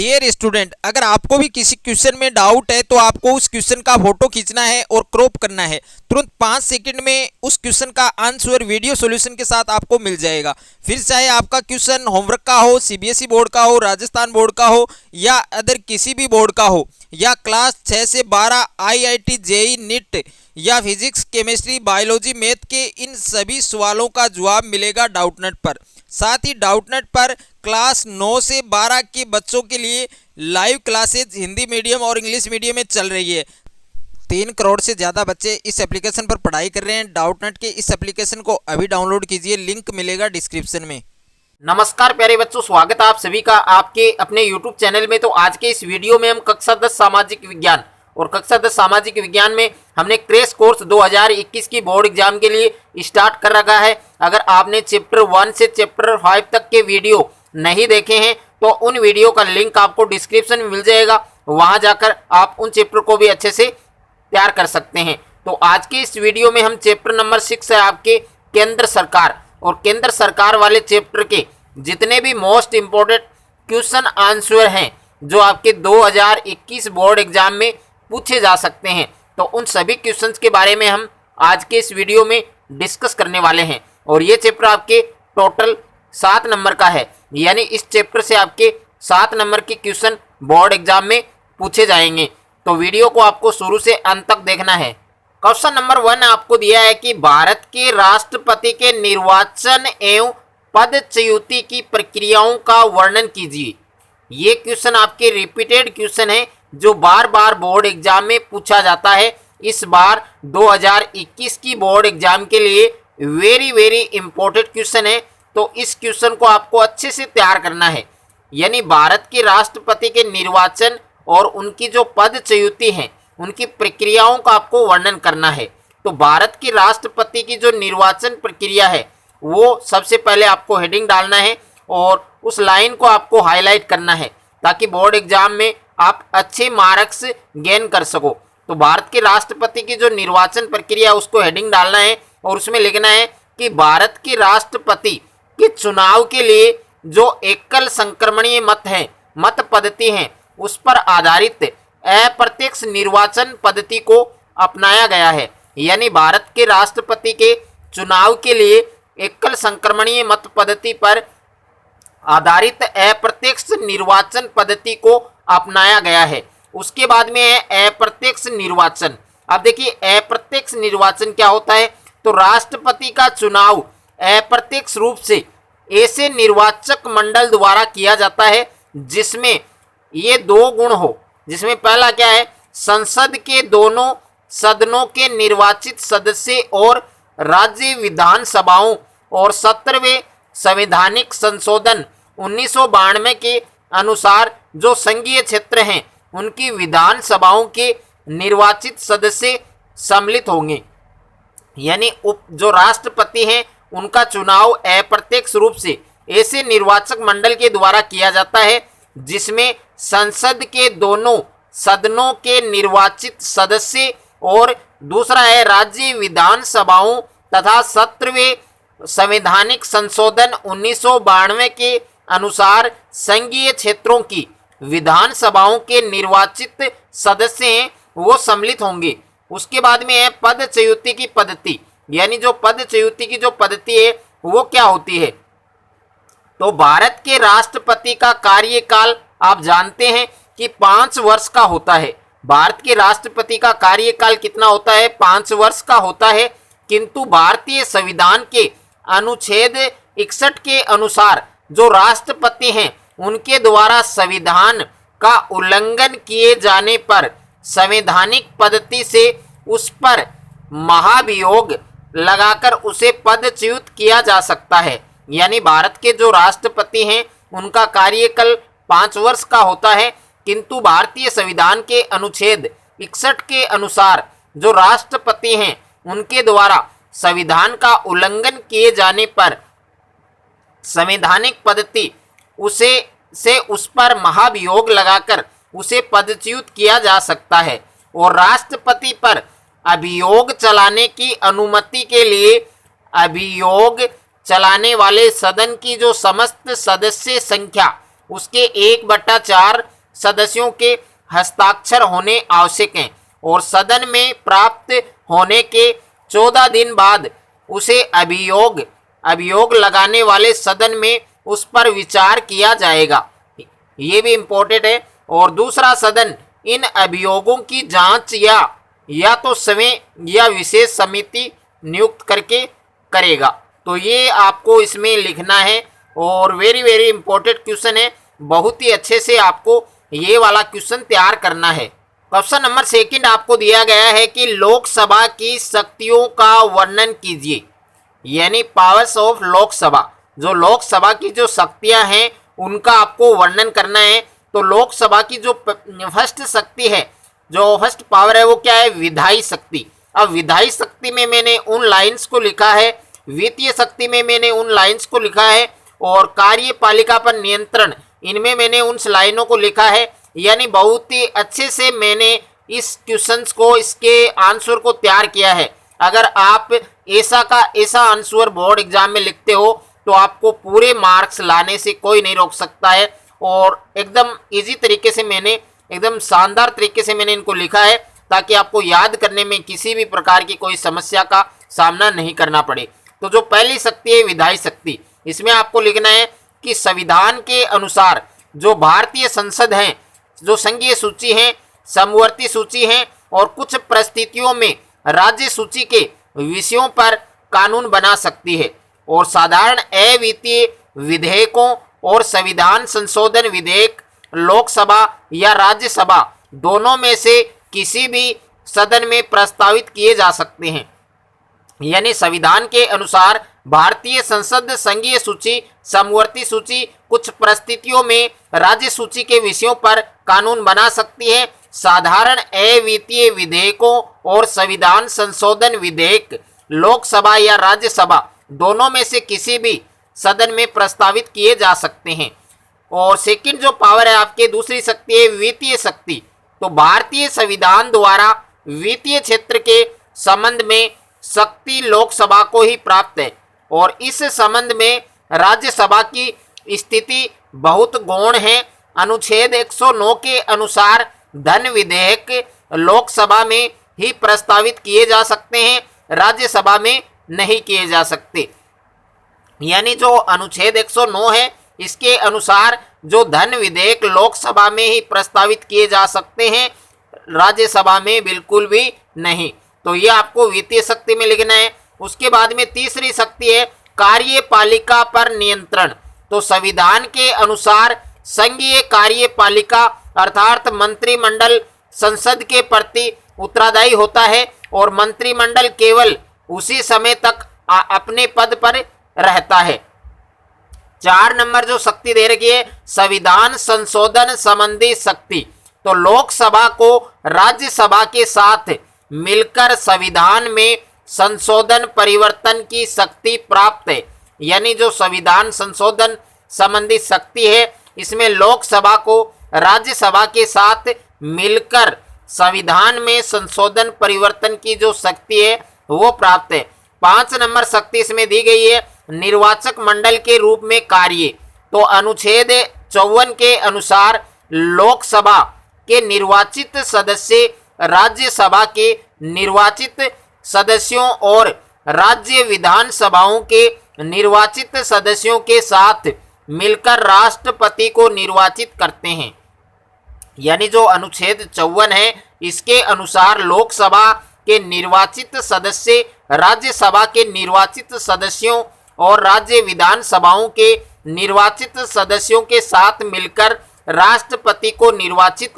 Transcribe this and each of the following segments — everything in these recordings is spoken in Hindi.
डियर स्टूडेंट, अगर आपको भी किसी क्वेश्चन में डाउट है तो आपको उस क्वेश्चन का फोटो खींचना है और क्रॉप करना है। तुरंत 5 सेकंड में उस क्वेश्चन का आंसर वीडियो सॉल्यूशन के साथ आपको मिल जाएगा। फिर चाहे आपका क्वेश्चन होमवर्क का हो, सीबीएसई बोर्ड का हो, राजस्थान बोर्ड का हो या अदर किसी भी बोर्ड का हो, या क्लास 6 से 12 आईआईटी, जेई, नीट या फिजिक्स, केमिस्ट्री, बायोलॉजी, मैथ के इन सभी सवालों का जवाब मिलेगा डाउटनेट पर। साथ ही डाउटनेट पर क्लास 9 से 12 के बच्चों के लिए लाइव क्लासेज हिंदी मीडियम और इंग्लिश मीडियम में चल रही है। 3 करोड़ से ज़्यादा बच्चे इस एप्लीकेशन पर पढ़ाई कर रहे हैं। डाउटनेट के इस एप्लीकेशन को अभी डाउनलोड कीजिए, लिंक मिलेगा डिस्क्रिप्शन में। नमस्कार प्यारे बच्चों, स्वागत है आप सभी का आपके अपने YouTube चैनल में। तो आज के इस वीडियो में हम कक्षा 10 सामाजिक विज्ञान और कक्षा 10 सामाजिक विज्ञान में हमने क्रैश कोर्स 2021 की बोर्ड एग्जाम के लिए स्टार्ट कर रखा है। अगर आपने चैप्टर 1 से चैप्टर 5 तक के वीडियो नहीं देखे हैं तो उन वीडियो का लिंक आपको डिस्क्रिप्शन में मिल जाएगा, वहां जाकर आप उन चैप्टर को भी अच्छे से तैयार कर सकते हैं। तो आज के इस वीडियो में हम चैप्टर नंबर 6 है आपके केंद्र सरकार, और केंद्र सरकार वाले चैप्टर के जितने भी मोस्ट इंपोर्टेंट क्वेश्चन आंसर हैं जो आपके 2021 बोर्ड एग्जाम में पूछे जा सकते हैं, तो उन सभी क्वेश्चंस के बारे में हम आज के इस वीडियो में डिस्कस करने वाले हैं। और ये चैप्टर आपके टोटल 7 नंबर का है, यानी इस चैप्टर से आपके 7 नंबर के क्वेश्चन बोर्ड एग्जाम में पूछे जाएंगे। तो वीडियो को आपको शुरू से अंत तक देखना है। क्वेश्चन नंबर 1 आपको दिया है कि भारत के राष्ट्रपति के निर्वाचन एवं पदच्युति की प्रक्रियाओं का वर्णन कीजिए। ये क्वेश्चन आपके रिपीटेड क्वेश्चन है जो बार बार बोर्ड एग्जाम में पूछा जाता है। इस बार 2021 की बोर्ड एग्जाम के लिए वेरी इंपॉर्टेंट क्वेश्चन है, तो इस क्वेश्चन को आपको अच्छे से तैयार करना है। यानी भारत के राष्ट्रपति के निर्वाचन और उनकी जो पदच्युति है उनकी प्रक्रियाओं का आपको वर्णन करना है। तो भारत के राष्ट्रपति की जो निर्वाचन प्रक्रिया है वो सबसे पहले आपको हेडिंग डालना है और उस लाइन को आपको हाईलाइट करना है ताकि बोर्ड एग्जाम में आप अच्छे मार्क्स गेन कर सको। तो भारत के राष्ट्रपति की जो निर्वाचन प्रक्रिया उसको हेडिंग डालना है और उसमें लिखना है कि भारत के राष्ट्रपति के चुनाव के लिए जो एकल संक्रमणीय मत पद्धति है उस पर आधारित अप्रत्यक्ष निर्वाचन पद्धति को अपनाया गया है। यानी भारत के राष्ट्रपति के चुनाव के लिए एकल संक्रमणीय मत पद्धति पर आधारित अप्रत्यक्ष निर्वाचन पद्धति को अपनाया गया है। उसके बाद में है अप्रत्यक्ष निर्वाचन। अब देखिए अप्रत्यक्ष निर्वाचन क्या होता है, तो राष्ट्रपति का चुनाव अप्रत्यक्ष रूप से ऐसे निर्वाचक मंडल द्वारा किया जाता है जिसमें ये 2 गुण हो, जिसमें पहला क्या है, संसद के दोनों सदनों के निर्वाचित सदस्य और राज्य विधानसभाओं और 17वें संवैधानिक संशोधन 1992 के अनुसार जो संघीय क्षेत्र हैं उनकी विधानसभाओं के निर्वाचित सदस्य सम्मिलित होंगे। यानी जो राष्ट्रपति हैं उनका चुनाव अप्रत्यक्ष रूप से ऐसे निर्वाचक मंडल के द्वारा किया जाता है जिसमें संसद के दोनों सदनों के निर्वाचित सदस्य और दूसरा है राज्य विधानसभाओं तथा 17वें संवैधानिक संशोधन 1992 के अनुसार संघीय क्षेत्रों की विधानसभाओं के निर्वाचित सदस्य हैं वो सम्मिलित होंगे। उसके बाद में है पदच्युति की पद्धति। यानी जो पदच्युति की जो पद्धति है वो क्या होती है, तो भारत के राष्ट्रपति का कार्यकाल आप जानते हैं कि 5 वर्ष का होता है। भारत के राष्ट्रपति का कार्यकाल कितना होता है, 5 वर्ष का होता है। किंतु भारतीय संविधान के अनुच्छेद 61 के अनुसार जो राष्ट्रपति हैं उनके द्वारा संविधान का उल्लंघन किए जाने पर संवैधानिक पद्धति से उस पर महाभियोग लगाकर उसे पदच्युत किया जा सकता है। यानी भारत के जो राष्ट्रपति हैं उनका कार्यकाल 5 वर्ष का होता है, किंतु भारतीय संविधान के अनुच्छेद 61 के अनुसार जो राष्ट्रपति हैं उनके द्वारा संविधान का उल्लंघन किए जाने पर संवैधानिक पद्धति उस पर महाभियोग लगाकर उसे पदच्युत किया जा सकता है। और राष्ट्रपति पर अभियोग चलाने की अनुमति के लिए अभियोग चलाने वाले सदन की जो समस्त सदस्य संख्या उसके 1/4 सदस्यों के हस्ताक्षर होने आवश्यक हैं और सदन में प्राप्त होने के 14 दिन बाद उसे अभियोग लगाने वाले सदन में उस पर विचार किया जाएगा। ये भी इम्पोर्टेंट है। और दूसरा, सदन इन अभियोगों की जांच या तो स्वयं या विशेष समिति नियुक्त करके करेगा। तो ये आपको इसमें लिखना है और वेरी वेरी इंपॉर्टेंट क्वेश्चन है। बहुत ही अच्छे से आपको ये वाला क्वेश्चन तैयार करना है। क्वेश्चन नंबर 2 आपको दिया गया है कि लोकसभा की शक्तियों का वर्णन कीजिए, यानी पावर्स ऑफ लोकसभा। जो लोकसभा की जो शक्तियां हैं उनका आपको वर्णन करना है। तो लोकसभा की जो फर्स्ट शक्ति है, जो फर्स्ट पावर है, वो क्या है? विधायी शक्ति। अब विधायी शक्ति में मैंने उन लाइन्स को लिखा है, वित्तीय शक्ति में मैंने उन लाइन्स को लिखा है, और कार्यपालिका पर नियंत्रण, इनमें मैंने उन लाइनों को लिखा है। यानी बहुत ही अच्छे से मैंने इस क्वेश्चंस को, इसके आंसर को तैयार किया है। अगर आप ऐसा का ऐसा आंसर बोर्ड एग्जाम में लिखते हो तो आपको पूरे मार्क्स लाने से कोई नहीं रोक सकता है। और एकदम इजी तरीके से मैंने, एकदम शानदार तरीके से मैंने इनको लिखा है ताकि आपको याद करने में किसी भी प्रकार की कोई समस्या का सामना नहीं करना पड़े। तो जो पहली शक्ति है विधायी शक्ति, इसमें आपको लिखना है कि संविधान के अनुसार जो भारतीय संसद हैं, जो संघीय सूची हैं, समवर्ती सूची हैं और कुछ परिस्थितियों में राज्य सूची के विषयों पर कानून बना सकती है। और साधारण अवित्तीय विधेयकों और संविधान संशोधन विधेयक लोकसभा या राज्यसभा दोनों में से किसी भी सदन में प्रस्तावित किए जा सकते हैं। यानी संविधान के अनुसार भारतीय संसद संघीय सूची, समवर्ती सूची, कुछ परिस्थितियों में राज्य सूची के विषयों पर कानून बना सकती है। साधारण अवित्तीय विधेयकों और संविधान संशोधन विधेयक लोकसभा या राज्यसभा दोनों में से किसी भी सदन में प्रस्तावित किए जा सकते हैं। और सेकंड जो पावर है आपके, दूसरी शक्ति है वित्तीय शक्ति। तो भारतीय संविधान द्वारा वित्तीय क्षेत्र के संबंध में शक्ति लोकसभा को ही प्राप्त है और इस संबंध में राज्यसभा की स्थिति बहुत गौण है। अनुच्छेद 109 के अनुसार धन विधेयक लोकसभा में ही प्रस्तावित किए जा सकते हैं, राज्यसभा में नहीं किए जा सकते। यानी जो अनुच्छेद 109 है इसके अनुसार जो धन विधेयक लोकसभा में ही प्रस्तावित किए जा सकते हैं, राज्यसभा में बिल्कुल भी नहीं। तो ये आपको वित्तीय शक्ति में लिखना है। उसके बाद में तीसरी शक्ति है कार्यपालिका पर नियंत्रण। तो संविधान के अनुसार संघीय कार्यपालिका अर्थात मंत्रिमंडल संसद के प्रति उत्तरदायी होता है और मंत्रिमंडल केवल उसी समय तक अपने पद पर रहता है। 4 नंबर जो शक्ति दे रखी है संविधान संशोधन संबंधी शक्ति। तो लोकसभा को राज्यसभा के साथ मिलकर संविधान में संशोधन परिवर्तन की शक्ति प्राप्त है। यानी जो संविधान संशोधन संबंधी शक्ति है इसमें लोकसभा को राज्यसभा के साथ मिलकर संविधान में संशोधन परिवर्तन की जो शक्ति है वो प्राप्त है। 5 नंबर शक्ति इसमें दी गई है निर्वाचक मंडल के रूप में कार्य। तो अनुच्छेद 54 के अनुसार लोकसभा के निर्वाचित सदस्य राज्यसभा के निर्वाचित सदस्यों और राज्य विधानसभाओं के निर्वाचित सदस्यों के साथ मिलकर राष्ट्रपति को निर्वाचित करते हैं। यानी जो अनुच्छेद 54 है इसके अनुसार लोकसभा के निर्वाचित सदस्य राज्यसभा के निर्वाचित सदस्यों और राज्य विधानसभाओं के निर्वाचित सदस्यों के साथ मिलकर राष्ट्रपति को निर्वाचित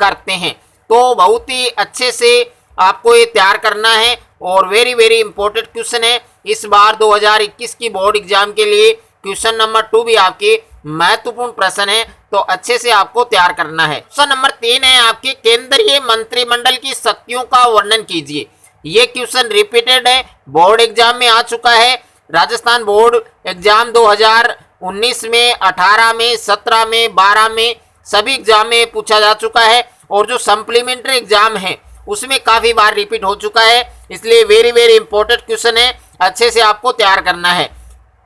करते हैं। तो बहुत ही अच्छे से आपको ये तैयार करना है और वेरी वेरी इंपॉर्टेंट क्वेश्चन है। इस बार 2021 की बोर्ड एग्जाम के लिए क्वेश्चन नंबर 2 भी आपके महत्वपूर्ण प्रश्न है, तो अच्छे से आपको तैयार करना है। क्वेश्चन नंबर 3 है आपके केंद्रीय मंत्रिमंडल की शक्तियों का वर्णन कीजिए। ये क्वेश्चन रिपीटेड है, बोर्ड एग्जाम में आ चुका है। राजस्थान बोर्ड एग्जाम 2019 में, 18 में, 17 में, 12 में सभी एग्जाम में पूछा जा चुका है और जो सप्लीमेंट्री एग्जाम है उसमें काफी बार रिपीट हो चुका है। इसलिए वेरी वेरी इंपॉर्टेंट क्वेश्चन है, अच्छे से आपको तैयार करना है।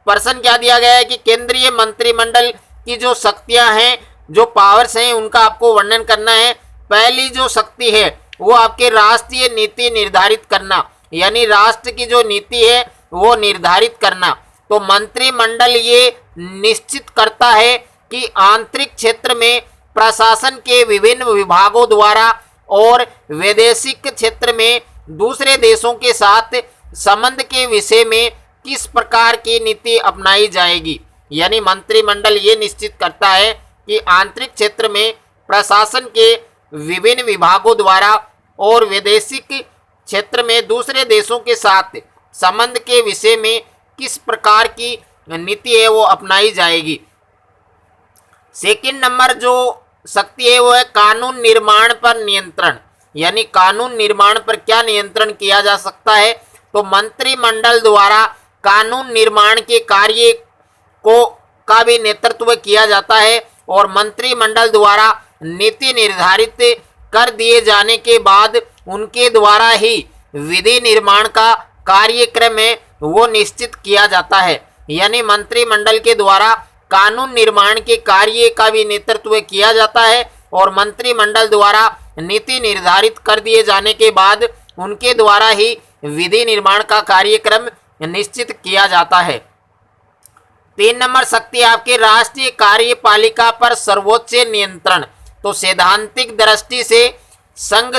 प्रश्न क्या दिया गया है कि केंद्रीय मंत्रिमंडल की जो शक्तियां हैं जो पावर्स हैं उनका आपको वर्णन करना है। पहली जो शक्ति है वो आपके राष्ट्रीय नीति निर्धारित करना, यानी राष्ट्र की जो नीति है वो निर्धारित करना। तो मंत्रिमंडल ये निश्चित करता है कि आंतरिक क्षेत्र में प्रशासन के विभिन्न विभागों द्वारा और वैदेशिक क्षेत्र में दूसरे देशों के साथ संबंध के विषय में किस प्रकार की नीति अपनाई जाएगी। यानी मंत्रिमंडल ये निश्चित करता है कि आंतरिक क्षेत्र में प्रशासन के विभिन्न विभागों द्वारा और वैदेशिक क्षेत्र में दूसरे देशों के साथ संबंध के विषय में किस प्रकार की नीति है वो अपनाई जाएगी। सेकंड नंबर जो शक्ति है वो है कानून निर्माण पर नियंत्रण, यानी कानून निर्माण पर क्या नियंत्रण किया जा सकता है। तो मंत्रिमंडल द्वारा कानून निर्माण के कार्य का भी नेतृत्व किया जाता है और मंत्रिमंडल द्वारा नीति निर्धारित कर दिए जाने के बाद उनके द्वारा ही विधि निर्माण का कार्यक्रम है वो निश्चित किया जाता है। यानी मंत्रिमंडल के द्वारा कानून निर्माण के कार्य का भी नेतृत्व किया जाता है और मंत्रिमंडल द्वारा नीति निर्धारित कर दिए जाने के बाद उनके द्वारा ही विधि निर्माण का कार्यक्रम निश्चित किया जाता है। 3 नंबर शक्ति आपके राष्ट्रीय कार्यपालिका पर सर्वोच्च नियंत्रण। तो सैद्धांतिक दृष्टि से संघ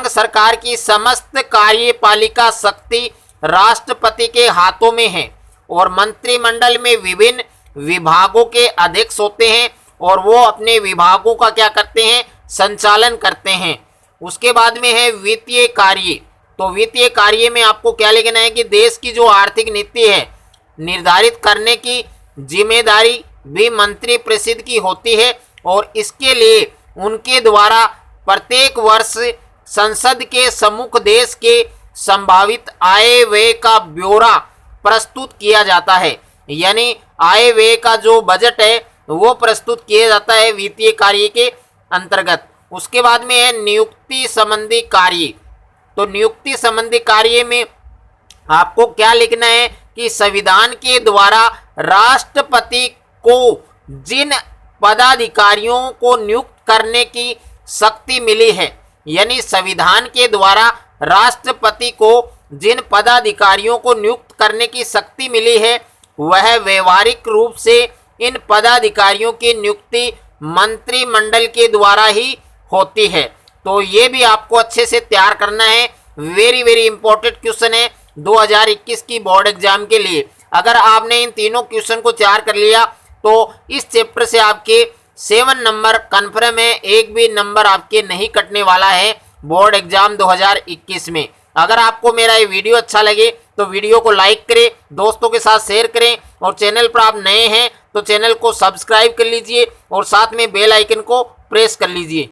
सरकार की समस्त कार्यपालिका शक्ति राष्ट्रपति के हाथों में है और मंत्रिमंडल में विभिन्न विभागों के अध्यक्ष होते हैं और वो अपने विभागों का क्या करते हैं, संचालन करते हैं। उसके बाद में है वित्तीय कार्य। तो वित्तीय कार्य में आपको क्या लिखना है कि देश की जो आर्थिक नीति है निर्धारित करने की जिम्मेदारी भी मंत्री परिषद की होती है और इसके लिए उनके द्वारा प्रत्येक वर्ष संसद के सम्मुख देश के संभावित आय व्यय का ब्यौरा प्रस्तुत किया जाता है। यानी आय व्यय का जो बजट है वो प्रस्तुत किया जाता है वित्तीय कार्य के अंतर्गत। उसके बाद में है नियुक्ति संबंधी कार्य। तो नियुक्ति संबंधी कार्य में आपको क्या लिखना है कि संविधान के द्वारा राष्ट्रपति को जिन पदाधिकारियों को नियुक्त करने की शक्ति मिली है, यानी संविधान के द्वारा राष्ट्रपति को जिन पदाधिकारियों को नियुक्त करने की शक्ति मिली है वह व्यवहारिक रूप से इन पदाधिकारियों की नियुक्ति मंत्रिमंडल के द्वारा ही होती है। तो ये भी आपको अच्छे से तैयार करना है। वेरी इंपॉर्टेंट क्वेश्चन है 2021 की बोर्ड एग्जाम के लिए। अगर आपने इन तीनों क्वेश्चन को तैयार कर लिया तो इस चैप्टर से आपके 7 नंबर कन्फर्म है, एक भी नंबर आपके नहीं कटने वाला है बोर्ड एग्जाम 2021 में। अगर आपको मेरा ये वीडियो अच्छा लगे तो वीडियो को लाइक करें, दोस्तों के साथ शेयर करें और चैनल पर आप नए हैं तो चैनल को सब्सक्राइब कर लीजिए और साथ में बेल आइकन को प्रेस कर लीजिए।